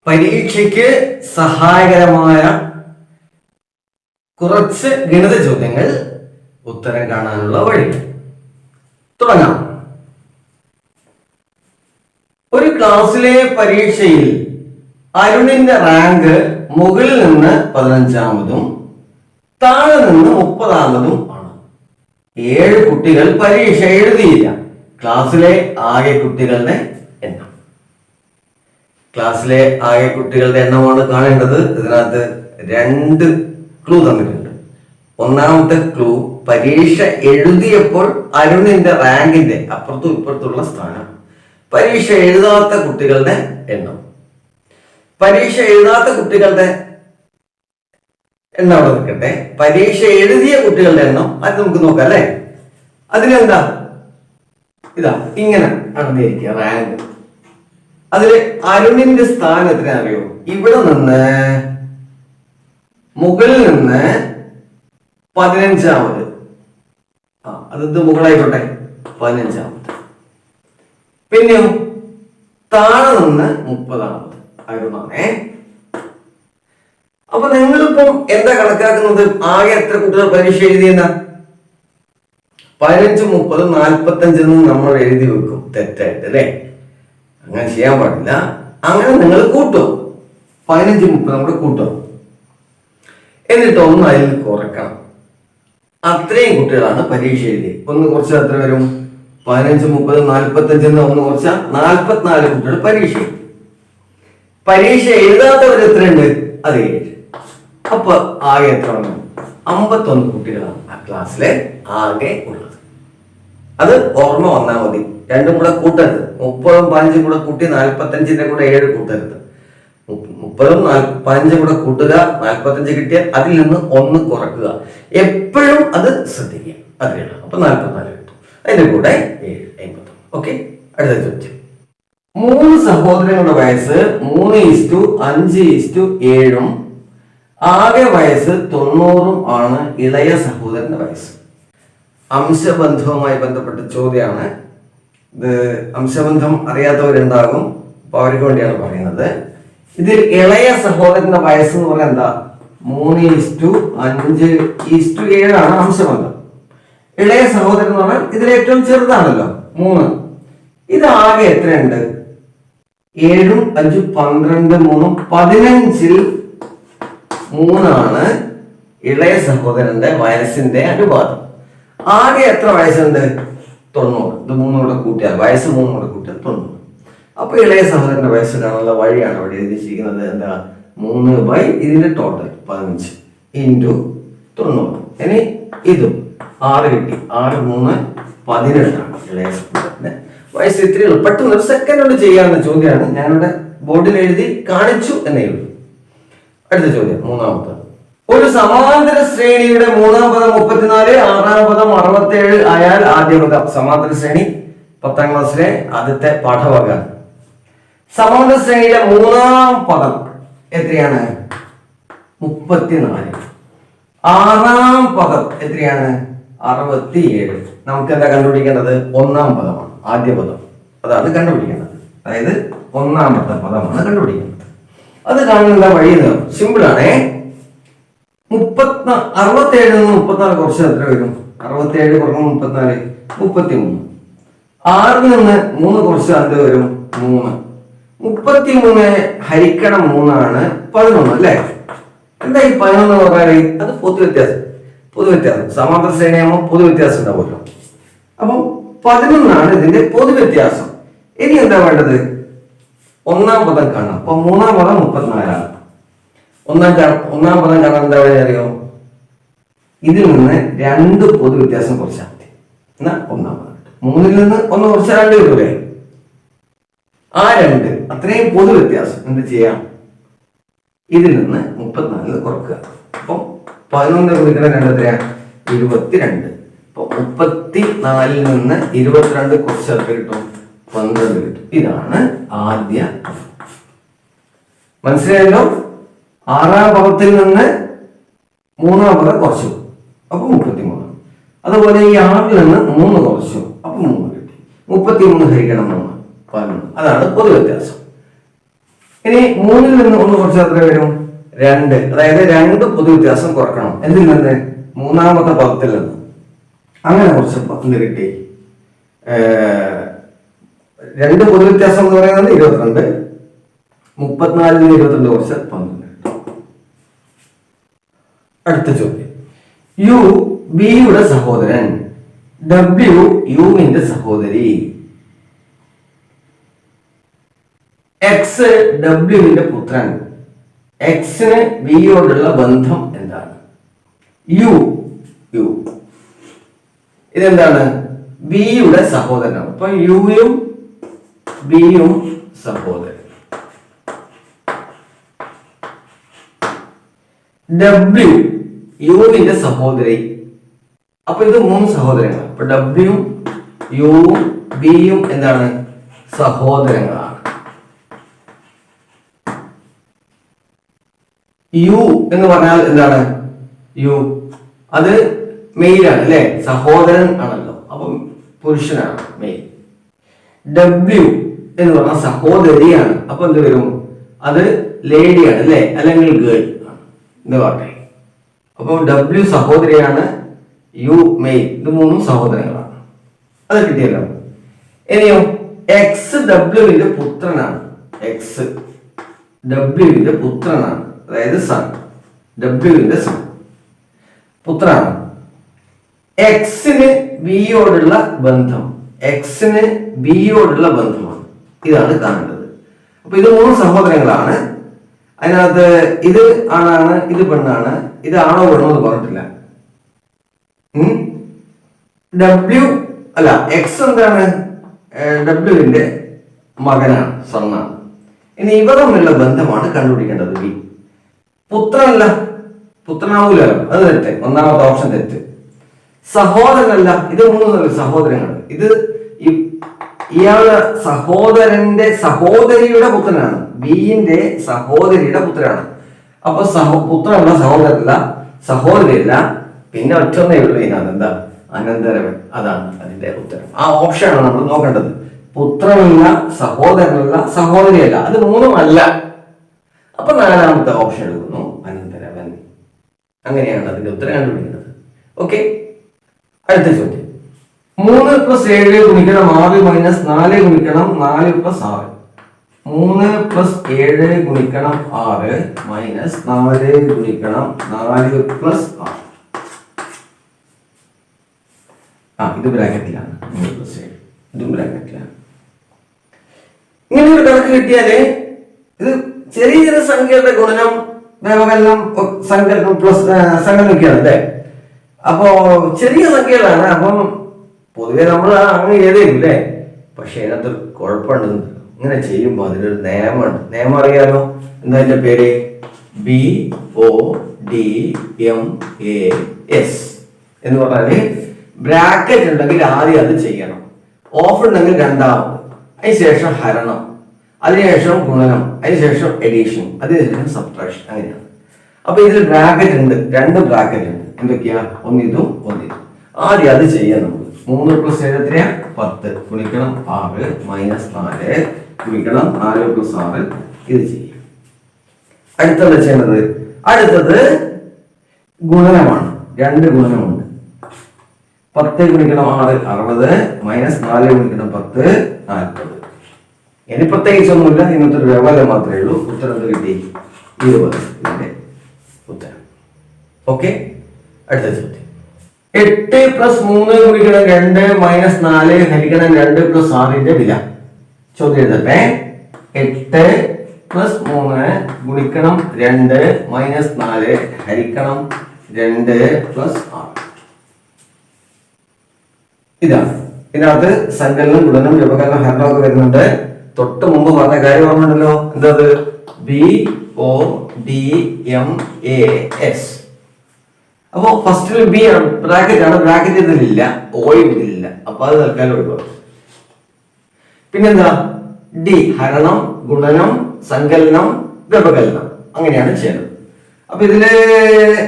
പരീക്ഷയ്ക്ക് സഹായകരമായ കുറച്ച് ഗണിത ചോദ്യങ്ങൾ ഉത്തരം കാണാനുള്ള വഴി. തുടങ്ങാം. ഒരു ക്ലാസ്സിലെ പരീക്ഷയിൽ അരുണിന്റെ റാങ്ക് മുകളിൽ നിന്ന് 15-ാമതും താഴെ നിന്ന് 30-ാമതും ആണ്. 7 കുട്ടികൾ പരീക്ഷ എഴുതിയില്ല. ക്ലാസ്സിലെ ആകെ കുട്ടികളുടെ എണ്ണം. ക്ലാസ്സിലെ ആകെ കുട്ടികളുടെ എണ്ണമാണ് കാണേണ്ടത്. ഇതിനകത്ത് 2 ക്ലൂ തന്നിട്ടുണ്ട്. ഒന്നാമത്തെ ക്ലൂ, പരീക്ഷ എഴുതിയപ്പോൾ അരുണിന്റെ റാങ്കിന്റെ അപ്പുറത്തും ഇപ്പുറത്തുള്ള സ്ഥാനം. പരീക്ഷ എഴുതാത്ത കുട്ടികളുടെ എണ്ണം. പരീക്ഷ എഴുതാത്ത കുട്ടികളുടെ എണ്ണം അവിടെ നിൽക്കട്ടെ. പരീക്ഷ എഴുതിയ കുട്ടികളുടെ എണ്ണം അത് നമുക്ക് നോക്കാം അല്ലെ. അതിനെന്താ, ഇതാ ഇങ്ങനെ അടന്നിരിക്കുക റാങ്ക്. അതില് അരുണിന്റെ സ്ഥാനം എത്രയാ അറിയോ? ഇവിടെ നിന്ന് മുകളിൽ നിന്ന് 15-ാമത്. അത് മുകളായിക്കോട്ടെ, 15-ാമത്. പിന്നെയോ താഴെ നിന്ന് 30-ാമത് അരുണാണേ. അപ്പൊ നിങ്ങളിപ്പം എന്താ കണക്കാക്കുന്നത്? ആകെ എത്ര കുട്ടികൾ പരീക്ഷ എഴുതിയെന്ന 15, 30, 45 നമ്മൾ എഴുതി വെക്കും തെറ്റായിട്ട് അല്ലെ. അങ്ങനെ ചെയ്യാൻ പാടില്ല. അങ്ങനെ നിങ്ങൾ കൂട്ടും. 15, 30 നമ്മൾ കൂട്ടും. എന്നിട്ട് ഒന്ന് അതിൽ കുറക്കണം. അത്രയും കുട്ടികളാണ് പരീക്ഷ എഴുതി. ഒന്ന് കുറച്ച് എത്ര വരും? 15, 30, 45 ഒന്ന് കുറച്ച 44 കുട്ടികൾ പരീക്ഷ എഴുതി. പരീക്ഷ എഴുതാത്തവർ എത്രയുണ്ട്? അത് 7. അപ്പൊ ആകെ എത്ര വന്നു? 51 കുട്ടികളാണ് ആ ക്ലാസ്സിലെ ആകെ ഉള്ളത്. അത് ഓർമ്മ വന്നാൽ മതി. രണ്ടും കൂടെ കൂട്ടരുത്. 30ഉം 15ഉം കൂടെ കൂട്ടി 45ന്റെ കൂടെ 7 കൂട്ടരുത്. 30ഉം 15ഉം കൂടെ കൂട്ടുക, 45 കിട്ടിയാൽ അതിൽ നിന്ന് 1 കുറക്കുക. എപ്പോഴും അത് ശ്രദ്ധിക്കുക. അതിലാണ്. അപ്പൊ 44 കിട്ടും. അതിന്റെ കൂടെ 7, 50. ഓക്കെ. അടുത്ത ചോദ്യം. 3 സഹോദരങ്ങളുടെ വയസ്സ് 3:5:7 ആകെ വയസ്സ് 90 ആണ് ഇളയ സഹോദരന്റെ വയസ്സ്. അംശബന്ധവുമായി ബന്ധപ്പെട്ട ചോദ്യമാണ് ഇത്. അംശബന്ധം അറിയാത്തവരുണ്ടാകും. അപ്പൊ അവർക്ക് വേണ്ടിയാണ് പറയുന്നത്. ഇതിൽ ഇളയ സഹോദരന്റെ വയസ്സ് എന്ന് പറഞ്ഞാൽ എന്താ? 3:5:7 ആണ് അംശബന്ധം. ഇളയ സഹോദരൻ എന്ന് പറഞ്ഞാൽ ഇതിൽ ഏറ്റവും ചെറുതാണല്ലോ 3. ഇത് ആകെ എത്രയുണ്ട്? 7, 5, 12, 3, 15-ൽ 3 ഇളയ സഹോദരന്റെ വയസ്സിന്റെ അനുപാതം. ആകെ എത്ര വയസ്സുണ്ട്? 90. ഇത് 3 കൂടെ കൂട്ടിയാൽ വയസ്സ് 3 കൂടെ കൂട്ടിയാൽ 90. അപ്പൊ ഇളയ സഹോദരന്റെ വയസ്സ് കാണാനുള്ള വഴിയാണ് അവിടെ എഴുതിയിരിക്കുന്നത്. എന്താ? 3 ഇതിന്റെ ടോട്ടൽ 15 ഇൻറ്റു 90. ഇനി ഇതും 6 കിട്ടി. 6, 3, 18 ഇളയ സഹോദരന്റെ വയസ്സ്. ഇത്രയുള്ളൂ. പെട്ടെന്ന് ഒരു സെക്കൻഡ് കൊണ്ട് ചെയ്യാവുന്ന ചോദ്യമാണ്. ഞാനിവിടെ ബോർഡിൽ എഴുതി കാണിച്ചു എന്നേ ഉള്ളൂ. അടുത്ത ചോദ്യം, 3ാമത്തെ. ഒരു സമാന്തര ശ്രേണിയുടെ 3ാം പദം 34, 6ാം പദം 67 ആയാൽ ആദ്യ പദം. സമാന്തര ശ്രേണി 10ാം ക്ലാസ്സിലെ ആദ്യത്തെ പാഠഭാഗം. സമാന്തര ശ്രേണിയിലെ 3ാം പദം എത്രയാണ്? 34. 6ാം പദം എത്രയാണ്? 67. നമുക്ക് എന്താ കണ്ടുപിടിക്കേണ്ടത്? 1ാം പദമാണ്, ആദ്യ പദം. അതാണ് കണ്ടുപിടിക്കേണ്ടത്. അതായത് 1ാമത്തെ പദമാണ് കണ്ടുപിടിക്കേണ്ടത്. അത് കാണുന്ന വഴി സിമ്പിൾ ആണേ. 67 നിന്ന് 34 കുറച്ച് എത്ര വരും? 67 കുറഞ്ഞ 34, 33. 6 നിന്ന് 3 കുറച്ച് എന്ത് വരും? 3. 33 ഹരിക്കണം 3 ആണ് 11 അല്ലേ. എന്താ ഈ 11 പറഞ്ഞാല്? അത് പൊതുവ്യത്യാസം. സമാന്തര ശ്രേണിയാകുമ്പോൾ പൊതുവ്യത്യാസം ഉണ്ടാവുമല്ലോ. അപ്പം 11 ഇതിന്റെ പൊതുവ്യത്യാസം. ഇനി എന്താ വേണ്ടത്? 1ാം പദം കാണാം. അപ്പൊ 3ാം പദം 34. 1ാം പദം കാണാൻ എന്താ പറയുക അറിയോ? ഇതിൽ നിന്ന് 2 പൊതുവ്യത്യാസം കുറച്ചാൽ മതി. എന്നാ 1ാം പദം. 3ൽ നിന്ന് 1 കുറച്ചാൽ 2 കിട്ടൂലേ? ആ 2 അത്രയും പൊതുവ്യത്യാസം എന്ത് ചെയ്യാം? ഇതിൽ നിന്ന് 34 കുറക്കുക. അപ്പം 11 കുറിക്കുന്ന 2 എത്രയാ? 22. അപ്പൊ 34ൽ നിന്ന് 22 കുറച്ചാൽ കിട്ടും 12 കിട്ടും. ഇതാണ് ആദ്യ. മനസ്സിലായല്ലോ? 6ാം പദത്തിൽ നിന്ന് 3ാം പദം കുറച്ചു, അപ്പൊ 33. അതുപോലെ ഈ 6ൽ നിന്ന് 3 കുറച്ചു, അപ്പൊ 3 കിട്ടി. 33 ഹരിക്കണം 3, 11. അതാണ് പൊതുവ്യത്യാസം. ഇനി 3-ൽ നിന്ന് 1 കുറച്ച് എത്ര വരും? 2. അതായത് 2 പൊതുവ്യത്യാസം കുറക്കണം. എന്തിൽ നിന്ന്? മൂന്നാമത്തെ പദത്തിൽ നിന്ന്. അങ്ങനെ കുറച്ചപ്പോ എന്ത് കിട്ടി? 2 പൊതുവ്യത്യാസം എന്ന് പറയുന്നത് 22. 34-ൽ നിന്ന് 22 കുറച്ച് 12. അടുത്ത ചോദ്യം. യു ബിയുടെ സഹോദരൻ, ഡബ്ല്യു യുവിന്റെ സഹോദരി, എക്സ് ഡബ്ല്യുവിന്റെ പുത്രൻ. എക്സിന് ബിയോടുള്ള ബന്ധം എന്താണ്? യു യു ഇതെന്താണ്? ബിയുടെ സഹോദരനാണ്. അപ്പൊ യുയും ബിയും സഹോദരൻ. ഡബ്ല്യു യുവിന്റെ സഹോദരി. അപ്പൊ ഇത് 3 സഹോദരങ്ങൾ. അപ്പൊ ഡബ്ല്യു യുവും ബിയും എന്താണ്? സഹോദരങ്ങളാണ്. യു എന്ന് പറഞ്ഞാൽ എന്താണ്? യു അത് മെയിലാണ് അല്ലെ? സഹോദരൻ ആണല്ലോ, അപ്പം പുരുഷനാണ് മെയിൽ. ഡബ്ല്യു എന്ന് പറഞ്ഞാൽ സഹോദരിയാണ്, അപ്പൊ എന്ത് വരും? അത് ലേഡിയാണ് അല്ലെ, അല്ലെങ്കിൽ ഗേൾ ആണ് എന്ന് പറഞ്ഞേ. അപ്പൊ ഡബ്ല്യു സഹോദരിയാണ്, യു മെയിൽ. ഇത് 3 സഹോദരങ്ങളാണ്. അത് കിട്ടിയല്ലോ. ഇനിയോ എക്സ് ഡബ്ല്യുവിന്റെ പുത്രനാണ്. എക്സ് ഡബ്ല്യുവിന്റെ പുത്രനാണ്, അതായത് സൺ. ഡബ്ല്യുവിന്റെ സൺ പുത്രനാണ്. എക്സിന് ബിയോടുള്ള ബന്ധം, എക്സിന് ബിയോടുള്ള ബന്ധമാണ്. ഇതാണ് കാണേണ്ടത്. അപ്പൊ ഇത് 3 സഹോദരങ്ങളാണ്. അതിനകത്ത് ഇത് ആണാണ്, ഇത് പെണ്ണാണ്. ഇത് ആണോ പെണ്ണോ എന്ന് പറഞ്ഞിട്ടില്ല. ഡബ്ല്യു അല്ല, എക്സ് എന്താണ്? ഡബ്ല്യുവിന്റെ മകനാണ്, സണ്ണാണ്. ഇനി ഇവ തമ്മിലുള്ള ബന്ധമാണ് കണ്ടുപിടിക്കേണ്ടത്. ബി പുത്രനല്ല, പുത്രനാവൂലല്ലോ, അത് തെറ്റ്. ഒന്നാമത്തെ ഓപ്ഷൻ തെറ്റ്. സഹോദരനല്ല, ഇത് 3 സഹോദരങ്ങൾ. ഇത് ഇയാള് സഹോദരന്റെ സഹോദരിയുടെ പുത്രനാണ്, ബിന്റെ സഹോദരിയുടെ പുത്രനാണ്. അപ്പൊ പുത്രനല്ല, സഹോദരനല്ല, സഹോദരിയല്ല, പിന്നെ ഒറ്റൊന്നേ ഉള്ളൂ ഇതിനകത്ത്. എന്താ? അനന്തരവൻ. അതാണ് അതിന്റെ ഉത്തരം. ആ ഓപ്ഷനാണ് നമ്മൾ നോക്കേണ്ടത്. പുത്രനല്ല, സഹോദരനല്ല, സഹോദരിയല്ല, അത് 3 അല്ല. അപ്പൊ 4ാമത്തെ ഓപ്ഷൻ എടുക്കുന്നു, അനന്തരവൻ. അങ്ങനെയാണ് അതിന്റെ ഉത്തരം കണ്ടുപിടിക്കുന്നത്. ഓക്കെ, അടുത്ത ചോദ്യം. 3 + 7 ഗുണിക്കണം 6 - 4 ഗുണിക്കണം 4 + 6. 3 + 7 ഗുണിക്കണം 6 - 4 ഗുണിക്കണം 4 + 6. ഇത് ബ്രാക്കറ്റിലാണ്. 3 + 7 ഇതും ബ്രാക്കറ്റിലാണ്. ഇങ്ങനെ ഒരു കണക്ക് കിട്ടിയാല് ഇത് ചെറിയ ചെറിയ സംഖ്യകളുടെ ഗുണനം, വ്യവകലനം, സങ്കലനം, പ്ലസ് സങ്കലനൊക്കെയാണ് അല്ലേ. അപ്പോ ചെറിയ സംഖ്യകളാണ്. അപ്പം പൊതുവെ നമ്മൾ അങ്ങനെ എഴുതിയില്ലേ. പക്ഷെ അതിനകത്ത് കുഴപ്പമുണ്ട്. ഇങ്ങനെ ചെയ്യുമ്പോൾ അതിലൊരു നിയമമുണ്ട്. നിയമം അറിയാലോ? എന്താ അതിന്റെ പേര്? BODMAS എന്ന് പറഞ്ഞാല് ബ്രാക്കറ്റ് ഉണ്ടെങ്കിൽ ആദ്യം അത് ചെയ്യണം, ഓഫ് ഉണ്ടെങ്കിൽ രണ്ടാമത്, അതിനുശേഷം ഹരണം, അതിനുശേഷം ഗുണനം, അതിനുശേഷം എഡീഷൻ, അതിനുശേഷം സബ്ട്രാക്ഷൻ. അങ്ങനെയാണ്. അപ്പൊ ഇതിൽ ബ്രാക്കറ്റ് ഉണ്ട്, 2 ബ്രാക്കറ്റ് ഉണ്ട്. എന്തൊക്കെയാ? ഒന്നിതും ഒന്നിതും. ആദ്യം അത് ചെയ്യാൻ നമുക്ക്. 3 + 7 എത്രയാ? 10 ഗുണിക്കണം 6 - 4 ഗുണിക്കണം 4 + 6. ഇത് ചെയ്യാം. അടുത്തത് ചെയ്യേണ്ടത്, അടുത്തത് ഗുണനമാണ്. 2 ഗുണനമുണ്ട്. 10 ഗുണിക്കണം 6 60 - 4 ഗുണിക്കണം 10 40. ഇനി പ്രത്യേകിച്ചൊന്നുമില്ല. ഇന്നത്തെ ഒരു വ്യവഹാരം മാത്രമേ ഉള്ളൂ. ഉത്തരം കിട്ടി 20. ഇതിന്റെ ഉത്തരം. ഓക്കെ, അടുത്ത ചോദ്യം. 8 + 3 ഗുണിക്കണം 2 - 4 ഹരിക്കണം 2 + 6 വില. ചോദ്യം എഴുതട്ടെ. 8 + 3 ഗുണിക്കണം 2 - 4 ഹരിക്കണം 2 + 6. ഇതാണ്. ഇതിനകത്ത് സങ്കലനം, ഗുണനം, വ്യവകലനം, ഹരണം ഒക്കെ വരുന്നുണ്ട്. തൊട്ട് മുമ്പ് പറഞ്ഞ കാര്യം ഓർമ്മയുണ്ടല്ലോ. എന്തത്? BODMAS. അപ്പോ ഫസ്റ്റിൽ ബി ആണ്, ബ്രാക്കറ്റ് ആണ്. ബ്രാക്കറ്റ് ഇതിലില്ല, ഓയും ഇതിലില്ല. അപ്പൊ അത് തൽക്കാലം ഒഴിവാക്കും. പിന്നെന്താ? ഡി ഹരണം, ഗുണനം, സങ്കലനം, വ്യവകലനം. അങ്ങനെയാണ് ചെയ്യുന്നത്. അപ്പൊ ഇതില്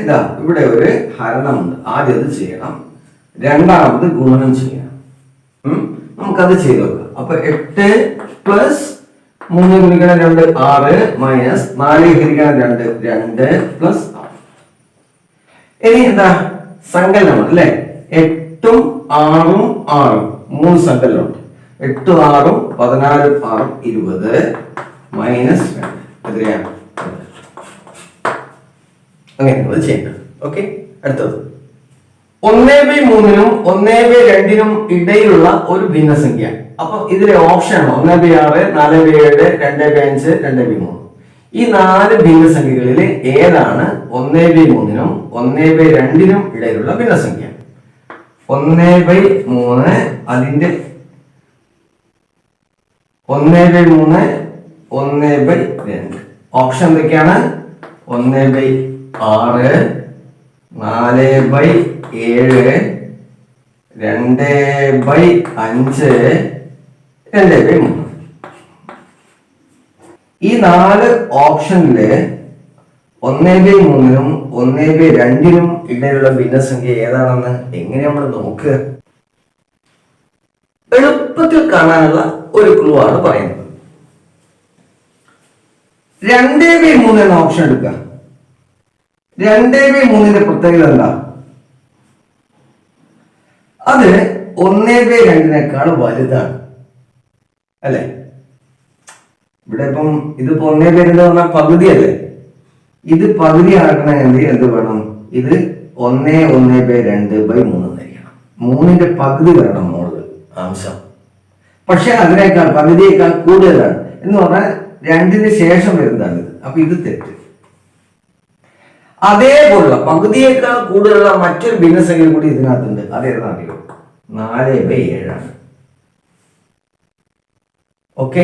ഇതാ ഇവിടെ ഒരു ഹരണമുണ്ട്. ആദ്യം അത് ചെയ്യണം, രണ്ടാമത് ഗുണനം ചെയ്യണം. നമുക്കത് ചെയ്ത് നോക്കാം. അപ്പൊ 8 + 3 ഗുണിക്കണം 2 6 മൈനസ് 4 ഹരിക്കണം 2 2 പ്ലസ് 6. ഇനി എന്താ സങ്കലനമാണ് അല്ലെ? 8ഉം 6ഉം 6ഉം 3 സങ്കലനമുണ്ട്. 8 6ഉം 14 6ഉം 20 മൈനസ് 2 എത്രയാണ്? അങ്ങനെ ചെയ്യേണ്ടത്. ഓക്കെ, അടുത്തത് 1/3നും 1/2നും ഇടയിലുള്ള ഒരു ഭിന്നസംഖ്യ. അപ്പൊ ഇതിലെ ഓപ്ഷൻ 1/6, 4/7, 2/5, 2/3. ഈ 4 ഭിന്നസംഖ്യകളിൽ ഏതാണ് 1/3നും 1/2നും ഇടയിലുള്ള ഭിന്നസംഖ്യ? 1/3 അതിന്റെ 1/3 1/2. ഓപ്ഷൻ എന്തൊക്കെയാണ്? 1/6, 4/7, 2/5, 2/3. ഈ 4 ഓപ്ഷനില് 1/3നും 1/2നും ഇടയിലുള്ള ഭിന്നസംഖ്യ ഏതാണെന്ന് എങ്ങനെ നമ്മൾ നോക്കുക? എളുപ്പത്തിൽ കാണാനുള്ള ഒരു ക്ലൂ ആണ് പറയുന്നത്. 2/3 എന്ന ഓപ്ഷൻ എടുക്കുക. 2/3ന്റെ പ്രത്യേകത എന്താ? അത് 1/2നേക്കാൾ വലുതാണ് അല്ലെ? ഇവിടെ ഇപ്പം ഇതിപ്പോ 1/2 എന്ന് പറഞ്ഞാൽ പകുതിയല്ലേ? ഇത് പകുതി ആക്കണമെങ്കിൽ എന്ത് വേണം? ഇത് 1/2/3 എന്നായിരിക്കണം. 3ന്റെ പകുതി വരണം മുകളിൽ അംശം. പക്ഷെ അതിനേക്കാൾ പകുതിയേക്കാൾ കൂടുതലാണ് എന്ന് പറഞ്ഞാൽ 2ന് ശേഷം വരുന്നതാണ് ഇത്. അപ്പൊ ഇത് തെറ്റ്. അതേപോലുള്ള പകുതിയേക്കാൾ കൂടുതലുള്ള മറ്റൊരു ഭിന്നസംഖ്യ കൂടി ഇതിനകത്തുണ്ട്. അതേതാണെന്നറിയോ? 4/7 ആണ്. ഓക്കെ,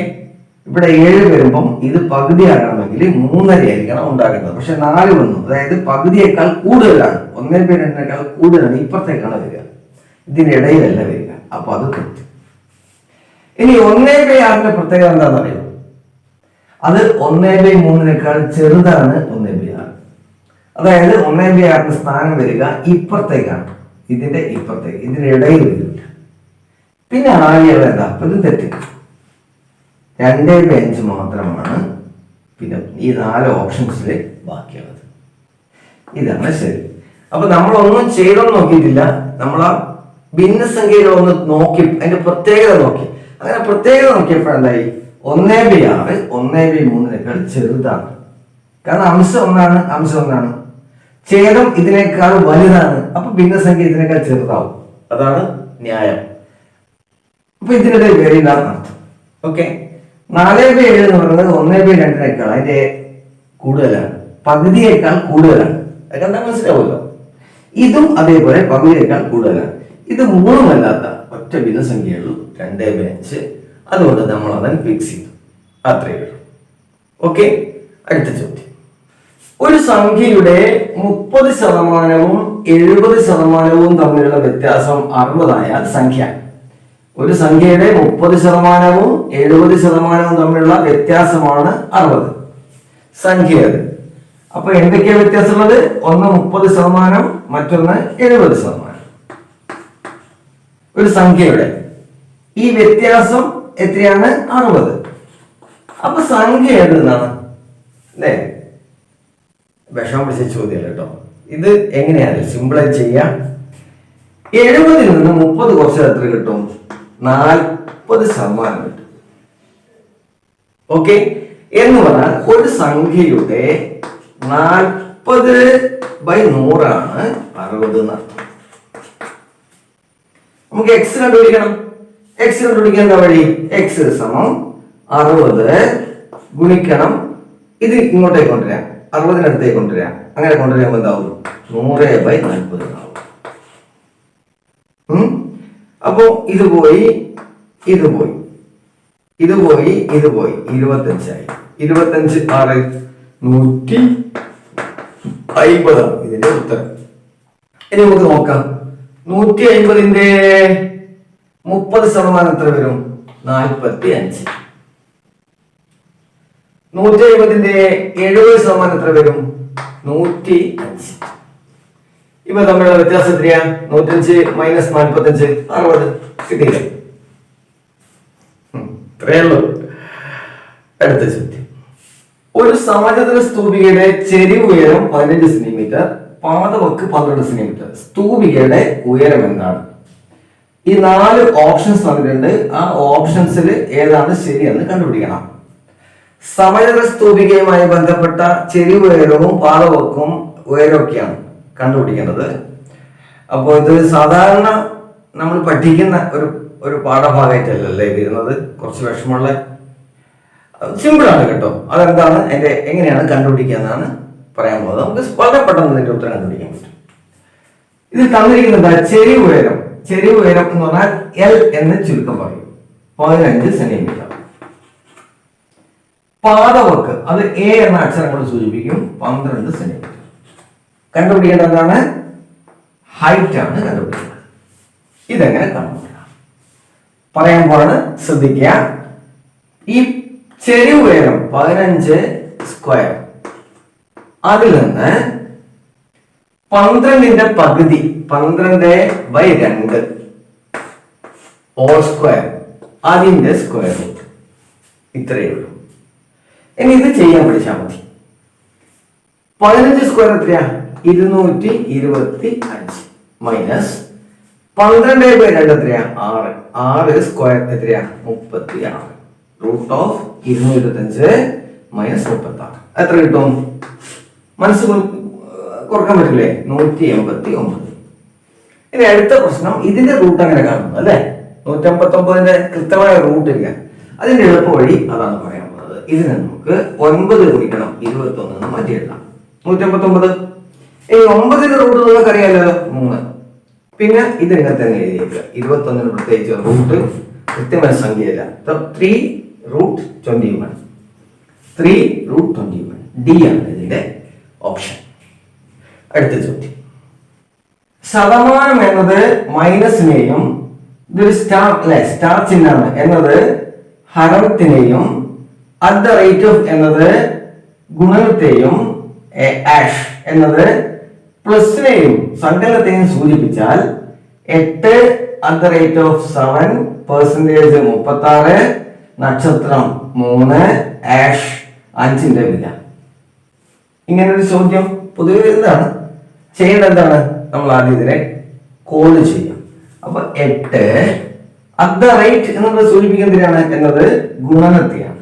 ഇവിടെ 7 വരുമ്പം ഇത് പകുതി ആകണമെങ്കിൽ 3.5 ആയിരിക്കണം ഉണ്ടാകുന്നത്. പക്ഷെ 4 വന്നു, അതായത് പകുതിയേക്കാൾ കൂടുതലാണ്. 1/2നേക്കാൾ കൂടുതലാണ്. ഇപ്പുറത്തേക്കാണ് വരിക, ഇതിനിടയിലല്ല വരിക. അപ്പൊ അത് തെറ്റ്. ഇനി 1/6ന്റെ പ്രത്യേകത എന്താണെന്നറിയോ? അത് 1/3നേക്കാൾ ചെറുതാണ് 1/6. അതായത് 1/6 സ്ഥാനം വരിക ഇപ്പുറത്തേക്കാണ്, ഇതിന്റെ ഇപ്പുറത്തേക്ക്, ഇതിനിടയിൽ വരില്ല. പിന്നെ ആകെയുള്ള എന്താ? ഇത് തെറ്റ്. 2/5 മാത്രമാണ് പിന്നെ ഈ 4 ഓപ്ഷൻസിൽ ബാക്കിയുള്ളത്. ഇതാണ് ശരി. അപ്പൊ നമ്മളൊന്നും ചെയ്തൊന്നും നോക്കിയിട്ടില്ല. നമ്മൾ ആ ഭിന്നസംഖ്യകളൊന്ന് നോക്കി അതിന്റെ പ്രത്യേകത നോക്കി. അങ്ങനെ പ്രത്യേകത നോക്കിയപ്പോൾ എന്തായി? 1/6 1/3നേക്കാൾ ചെറുതാണ്. കാരണം അംശം ഒന്നാണ്. ഛേദം ഇതിനേക്കാൾ വലുതാണ്. അപ്പൊ ഭിന്നസംഖ്യ ഇതിനേക്കാൾ ചെറുതാവും. അതാണ് ന്യായം. അപ്പൊ ഇതിനിടെ വരില്ലാന്ന് അർത്ഥം. ഓക്കെ, 4/7 എന്ന് പറയുന്നത് 1/2നേക്കാൾ അതിന്റെ കൂടുതലാണ്, പകുതിയേക്കാൾ കൂടുതലാണ്. അതൊക്കെ എന്താ മനസ്സിലാവുമല്ലോ. ഇതും അതേപോലെ പകുതിയേക്കാൾ കൂടുതലാണ്. ഇത് 3 അല്ലാത്ത ഒറ്റ ഭിന്നസംഖ്യയുള്ളൂ 2/5. അതുകൊണ്ട് നമ്മൾ അവൻ ഫിക്സ് ചെയ്തു. അത്രയേ ഉള്ളൂ. ഓക്കെ, അടുത്ത ചോദ്യം. ഒരു സംഖ്യയുടെ 30%വും 70%വും തമ്മിലുള്ള വ്യത്യാസം 60 ആയാൽ സംഖ്യ. ഒരു സംഖ്യയുടെ 30%വും 70%വും തമ്മിലുള്ള വ്യത്യാസമാണ് 60. സംഖ്യ അത്. അപ്പൊ എന്തൊക്കെയാ വ്യത്യാസമുള്ളത്? ഒന്ന് 30%, മറ്റൊന്ന് 70%. ഒരു സംഖ്യയുടെ ഈ വ്യത്യാസം എത്രയാണ്? 60. അപ്പൊ സംഖ്യ ഏതെന്നാണ് അല്ലേ? വിഷമം പിടിച്ച ചോദ്യമല്ല കേട്ടോ. ഇത് എങ്ങനെയാണ് സിമ്പിളായി ചെയ്യാം. 70ൽ നിന്ന് 30 കുറച്ചാൽ എത്ര കിട്ടും? 40% കിട്ടും. ഓക്കെ, എന്ന് പറഞ്ഞാൽ ഒരു സംഖ്യയുടെ 40/100 ആണ് 60 എന്നർത്ഥം. നമുക്ക് എക്സ് കണ്ടുപിടിക്കണം. എക്സ് കണ്ടുപിടിക്കാൻ എന്താ വഴി? എക്സ് സമം 60 ഗുണിക്കണം ഇത് ഇങ്ങോട്ടേക്ക് കൊണ്ടുവരാം, 60-നടുത്തേക്ക് കൊണ്ടുവരാം. അങ്ങനെ കൊണ്ടുവരുമ്പോൾ എന്താവും? 100/40 എന്നാവും. അപ്പോ ഇത് പോയി, ഇത് പോയി, ഇത് പോയി, ഇത് പോയി, 25 ആയി. 25 6 150 ഇതിന്റെ ഉത്തരം. ഇനി നമുക്ക് നോക്കാം. 150ന്റെ 30% എത്ര വരും? 45. 150ന്റെ 70% എത്ര വരും? 105. ഇവ തമ്മിലുള്ള വ്യത്യാസം എത്രയാ? 105 മൈനസ് 45 60. കിട്ടിയില്ലേ? ഇത്രയേ ഉള്ളൂ. അടുത്ത ചോദ്യം. ഒരു സമചതുര സ്തൂപികയുടെ ചെരിവ് ഉയരം 15 സെന്റിമീറ്റർ, പാദവക്ക് 12 സെന്റിമീറ്റർ. സ്തൂപികയുടെ ഉയരം എന്താണ്? ഈ 4 ഓപ്ഷൻസ് തന്നിട്ടുണ്ട്. ആ ഓപ്ഷൻസിൽ ഏതാണ് ശരിയെന്ന് കണ്ടുപിടിക്കണം. സമചതുര സ്തൂപികയുമായി ബന്ധപ്പെട്ട ചെരിവ് ഉയരവും പാദവക്കും ഉയരമൊക്കെയാണ് കണ്ടുപിടിക്കേണ്ടത്. അപ്പോൾ ഇത് സാധാരണ നമ്മൾ പഠിക്കുന്ന ഒരു പാഠഭാഗമായിട്ടല്ലേ വരുന്നത്. കുറച്ച് വിഷമമുള്ള സിമ്പിളാണ് കേട്ടോ. അതെന്താണ് എങ്ങനെയാണ് കണ്ടുപിടിക്കുക എന്നാണ് പറയാൻ പോകുന്നത്. നമുക്ക് വളരെ പെട്ടെന്ന് ഇതിന്റെ ഉത്തരം കണ്ടുപിടിക്കാൻ പറ്റും. ഇത് തന്നിരിക്കുന്നത് ചെരിവ് ഉയരം എന്ന് പറഞ്ഞാൽ എൽ എന്ന് ചുരുക്കം പറയും, 15 സെന്റിമീറ്റർ. പാദവക്ക് അത് എ എന്ന അക്ഷരം കൊണ്ട് സൂചിപ്പിക്കും, 12 സെന്റിമീറ്റർ. കണ്ടുപിടിക്കേണ്ടത് എന്താണ്? ഹൈറ്റ് ആണ് കണ്ടുപിടിക്കുന്നത്. ഇതെങ്ങനെ കണ്ടുപിടിക്കാം പറയാൻ പോവാണ്, ശ്രദ്ധിക്കുക. ഈ ചെരിവ് ഉയരം 15 സ്ക്വയർ, അതിൽ നിന്ന് 12ന്റെ പകുതി 12/2 ഓൾ സ്ക്വയർ, അതിന്റെ സ്ക്വയർ റൂട്ട്. ഇത്രയേ ഉള്ളൂ. ഇനി ഇത് ചെയ്യാൻ പഠിച്ചാൽ മതി. 15 സ്ക്വയർ എത്രയാ? 225 മൈനസ് 12/2 എത്രയാ? 6 സ്ക്വയർ എത്രയാ? 36. റൂട്ട് ഓഫ് 225 മൈനസ് 36 എത്ര കിട്ടും? മനസ്സ് കുറക്കാൻ പറ്റില്ലേ? 189. ഇനി അടുത്ത പ്രശ്നം, ഇതിന്റെ റൂട്ട് അങ്ങനെ കാണുന്നു അല്ലെ? 159ന്റെ കൃത്യമായ റൂട്ട് ഇല്ല. അതിന്റെ എളുപ്പ വഴി അതാണ് പറയാൻ പോകുന്നത്. ഇതിന് നമുക്ക് 9 ഗുണിക്കണം 21 മാറ്റി എഴുതാം. 159. ഈ 9ന്റെ റൂട്ട് നിങ്ങൾക്ക് അറിയാലോ, 3. പിന്നെ ഇതിങ്ങനെ തന്നെ എഴുതിയേക്കുക. 21 പ്രത്യേകിച്ച് റൂട്ട് കൃത്യമായ സംഖ്യയല്ല. 3√21. 3√21. ഡി ആണ് ഇതിന്റെ ഓപ്ഷൻ. അടുത്ത ചോദ്യം. ശതമാനം എന്നത് മൈനസിനെയും, ഇതൊരു സ്റ്റാർ ചിഹ്നമാണ്, എന്നത് ഹരത്തിനെയും, അറ്റ് ദ റേറ്റ് ഓഫ് എന്നത് ഗുണനത്തെയും, ആഷ് എന്നത് പ്ലസിനെയും സങ്കലത്തെയും സൂചിപ്പിച്ചാൽ 8 at the rate of 7, percentage 36, നക്ഷത്രം 3, ആഷ് 5ന്റെ വില. ഇങ്ങനൊരു ചോദ്യം പൊതുവെ എന്താണ് ചെയ്യേണ്ടത്? എന്താണ്? നമ്മൾ ആദ്യം ഇതിനെ കോഡ് ചെയ്യാം. അപ്പൊ 8 at the rate എന്നത് സൂചിപ്പിക്കുന്നതിനാണ്, എന്നത് ഗുണനത്തെയാണ്.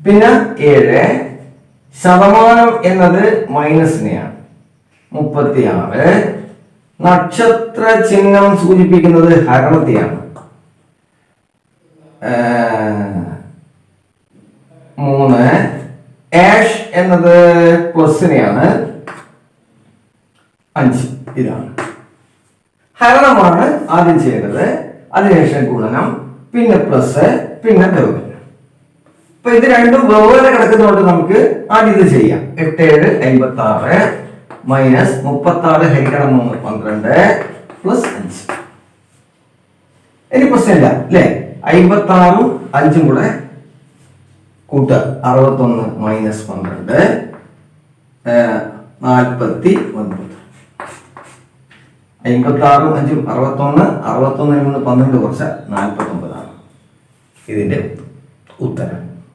പിന്നെ 7 ശതമാനം എന്നത് മൈനസിനെയാണ്, 36. നക്ഷത്ര ചിഹ്നം സൂചിപ്പിക്കുന്നത് ഹരണത്തെയാണ്, 3. ആഷ് എന്നത് പ്ലസിനെയാണ്, 5. ഇതാണ് ഹരണമാണ് ആദ്യം ചെയ്യേണ്ടത്. അതിനുശേഷം ഗുണനം, പിന്നെ പ്ലസ്, പിന്നെ ബഹുഗുണനം. അപ്പൊ ഇത് രണ്ടും വെവ്വേറെ കിടക്കുന്നതുകൊണ്ട് നമുക്ക് ആദ്യം ഇത് ചെയ്യാം. 8 7 56 മൈനസ് 36 ഹരിക്കണം 3 12 പ്ലസ് 5. ഇനി പ്രശ്നമില്ല അല്ലേ? 56ഉം 5ഉം കൂടെ കൂട്ടുക, 61 മൈനസ് 12 49. 56ഉം 5ഉം 61, 61ൽ നിന്ന് 12 കുറച്ച് 49 ആണ് ഇതിന്റെ ഉത്തരം.